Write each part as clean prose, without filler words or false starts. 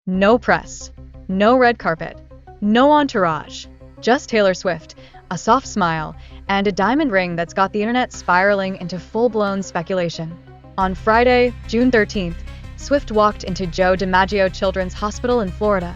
No press, no red carpet, no entourage, just Taylor Swift, a soft smile, and a diamond ring that's got the internet spiraling into full-blown speculation. On Friday, June 13th, Swift walked into Joe DiMaggio Children's Hospital in Florida,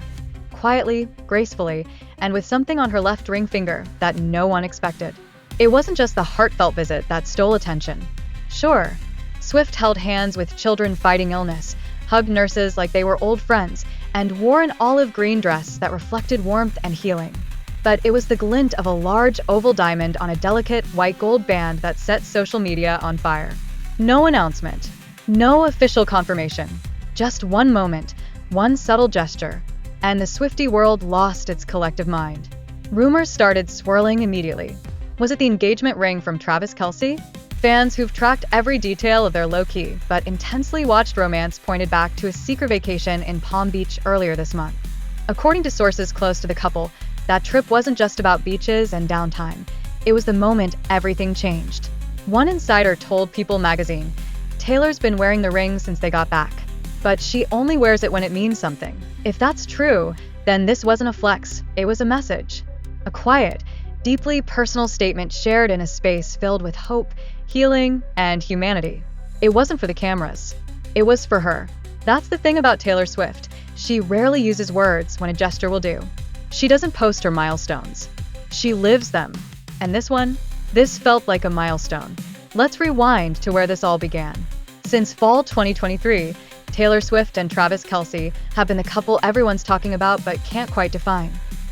quietly, gracefully, and with something on her left ring finger that no one expected. It wasn't just the heartfelt visit that stole attention. Sure, Swift held hands with children fighting illness, hugged nurses like they were old friends, and wore an olive green dress that reflected warmth and healing. But it was the glint of a large oval diamond on a delicate white gold band that set social media on fire. No announcement, no official confirmation, just one moment, one subtle gesture, and the Swiftie world lost its collective mind. Rumors started swirling immediately. Was it the engagement ring from Travis Kelce? Fans who've tracked every detail of their low-key but intensely watched romance pointed back to a secret vacation in Palm Beach earlier this month. According to sources close to the couple, that trip wasn't just about beaches and downtime. It was the moment everything changed. One insider told People magazine, "Taylor's been wearing the ring since they got back, but she only wears it when it means something." If that's true, then this wasn't a flex, it was a message. A quiet, deeply personal statement shared in a space filled with hope, healing, and humanity. It wasn't for the cameras. It was for her. That's the thing about Taylor Swift. She rarely uses words when a gesture will do. She doesn't post her milestones. She lives them. And this felt like a milestone. Let's rewind to where this all began. Since fall 2023, Taylor Swift and Travis Kelce have been the couple everyone's talking about but can't quite define.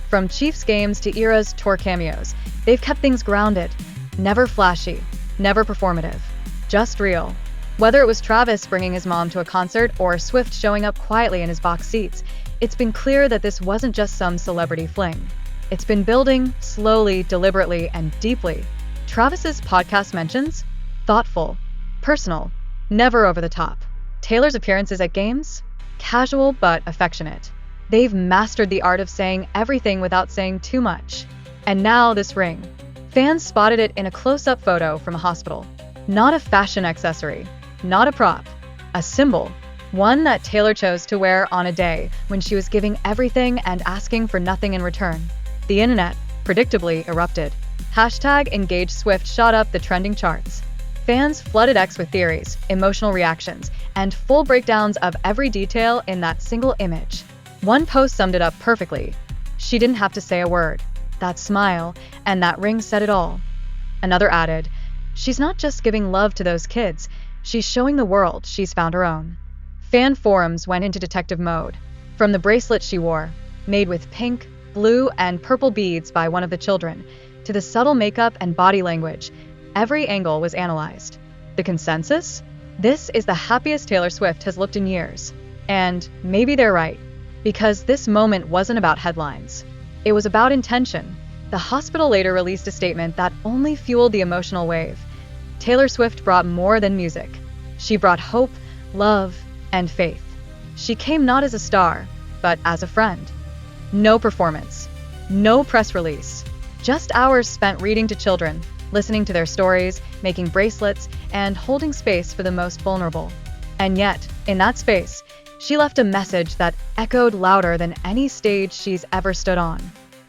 From Chiefs games to Era's tour cameos, they've kept things grounded. Never flashy, never performative, just real. Whether it was Travis bringing his mom to a concert or Swift showing up quietly in his box seats, it's been clear that this wasn't just some celebrity fling. It's been building, slowly, deliberately, and deeply. Travis's podcast mentions? Thoughtful, personal, never over the top. Taylor's appearances at games? Casual but affectionate. They've mastered the art of saying everything without saying too much. And now this ring. Fans spotted it in a close-up photo from a hospital. Not a fashion accessory, not a prop, a symbol. One that Taylor chose to wear on a day when she was giving everything and asking for nothing in return. The internet, predictably, erupted. #EngageSwift shot up the trending charts. Fans flooded X with theories, emotional reactions, and full breakdowns of every detail in that single image. One post summed it up perfectly. She didn't have to say a word. That smile and that ring said it all. Another added, she's not just giving love to those kids, she's showing the world she's found her own. Fan forums went into detective mode. From the bracelet she wore, made with pink, blue, and purple beads by one of the children, to the subtle makeup and body language, every angle was analyzed. The consensus? This is the happiest Taylor Swift has looked in years. And maybe they're right. Because this moment wasn't about headlines. It was about intention. The hospital later released a statement that only fueled the emotional wave. Taylor Swift brought more than music. She brought hope, love, and faith. She came not as a star, but as a friend. No performance. No press release. Just hours spent reading to children, listening to their stories, making bracelets, and holding space for the most vulnerable. And yet, in that space, she left a message that echoed louder than any stage she's ever stood on.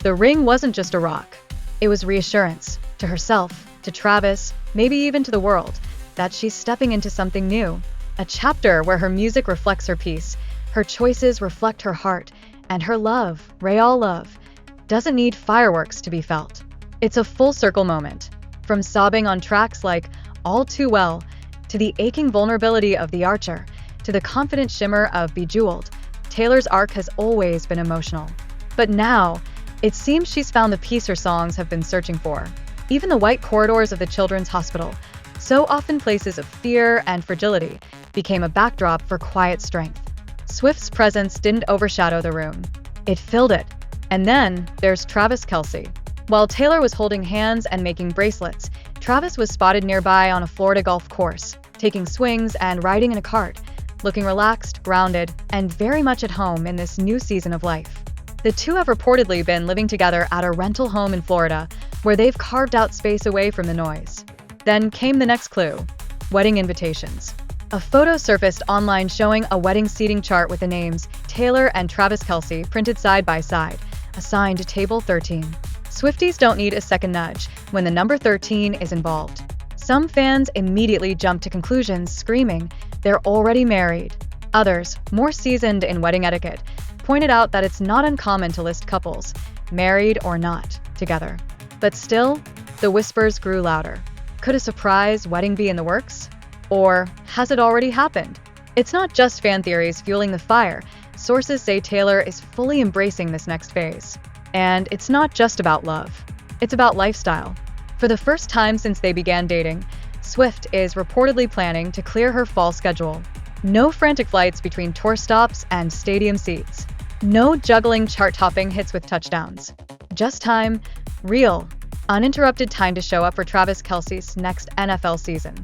The ring wasn't just a rock. It was reassurance, to herself, to Travis, maybe even to the world, that she's stepping into something new. A chapter where her music reflects her peace, her choices reflect her heart, and her love, real love, doesn't need fireworks to be felt. It's a full circle moment. From sobbing on tracks like All Too Well, to the aching vulnerability of The Archer, to the confident shimmer of Bejeweled, Taylor's arc has always been emotional. But now, it seems she's found the peace her songs have been searching for. Even the white corridors of the children's hospital, so often places of fear and fragility, became a backdrop for quiet strength. Swift's presence didn't overshadow the room. It filled it. And then there's Travis Kelce. While Taylor was holding hands and making bracelets, Travis was spotted nearby on a Florida golf course, taking swings and riding in a cart, looking relaxed, grounded, and very much at home in this new season of life. The two have reportedly been living together at a rental home in Florida, where they've carved out space away from the noise. Then came the next clue: wedding invitations. A photo surfaced online showing a wedding seating chart with the names Taylor and Travis Kelce printed side by side, assigned table 13. Swifties don't need a second nudge when the number 13 is involved. Some fans immediately jumped to conclusions, screaming, "They're already married." Others, more seasoned in wedding etiquette, pointed out that it's not uncommon to list couples, married or not, together. But still, the whispers grew louder. Could a surprise wedding be in the works? Or has it already happened? It's not just fan theories fueling the fire. Sources say Taylor is fully embracing this next phase. And it's not just about love. It's about lifestyle. For the first time since they began dating, Swift is reportedly planning to clear her fall schedule. No frantic flights between tour stops and stadium seats. No juggling chart-topping hits with touchdowns. Just time, real, uninterrupted time to show up for Travis Kelce's next NFL season.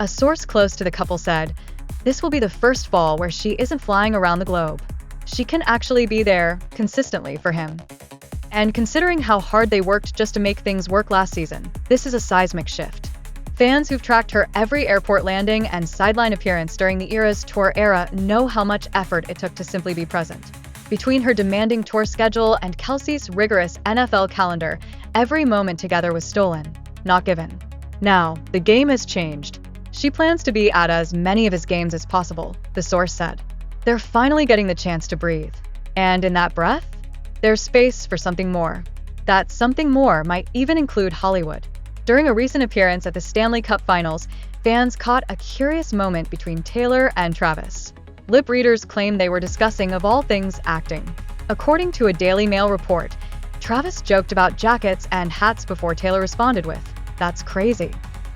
A source close to the couple said, "This will be the first fall where she isn't flying around the globe. She can actually be there consistently for him." And considering how hard they worked just to make things work last season, this is a seismic shift. Fans who've tracked her every airport landing and sideline appearance during the Eras Tour era know how much effort it took to simply be present. Between her demanding tour schedule and Kelce's rigorous NFL calendar, every moment together was stolen, not given. Now, the game has changed. She plans to be at as many of his games as possible, the source said. They're finally getting the chance to breathe. And in that breath, there's space for something more. That something more might even include Hollywood. During a recent appearance at the Stanley Cup Finals, fans caught a curious moment between Taylor and Travis. Lip readers claim they were discussing, of all things, acting. According to a Daily Mail report, Travis joked about jackets and hats before Taylor responded with, "That's crazy."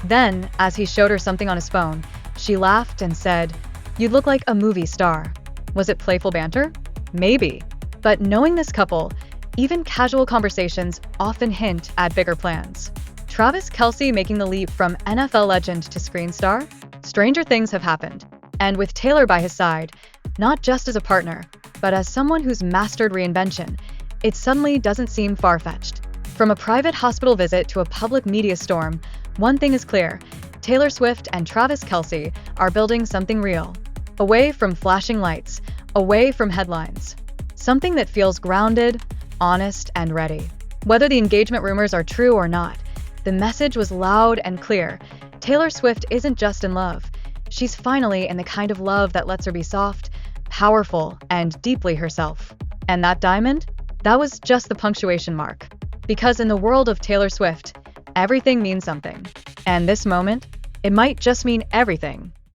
Then, as he showed her something on his phone, she laughed and said, "You look like a movie star." Was it playful banter? Maybe. But knowing this couple, even casual conversations often hint at bigger plans. Travis Kelce making the leap from NFL legend to screen star? Stranger things have happened. And with Taylor by his side, not just as a partner, but as someone who's mastered reinvention, it suddenly doesn't seem far-fetched. From a private hospital visit to a public media storm, one thing is clear: Taylor Swift and Travis Kelce are building something real. Away from flashing lights, away from headlines. Something that feels grounded, honest, and ready. Whether the engagement rumors are true or not, the message was loud and clear. Taylor Swift isn't just in love. She's finally in the kind of love that lets her be soft, powerful, and deeply herself. And that diamond? That was just the punctuation mark. Because in the world of Taylor Swift, everything means something. And this moment, it might just mean everything.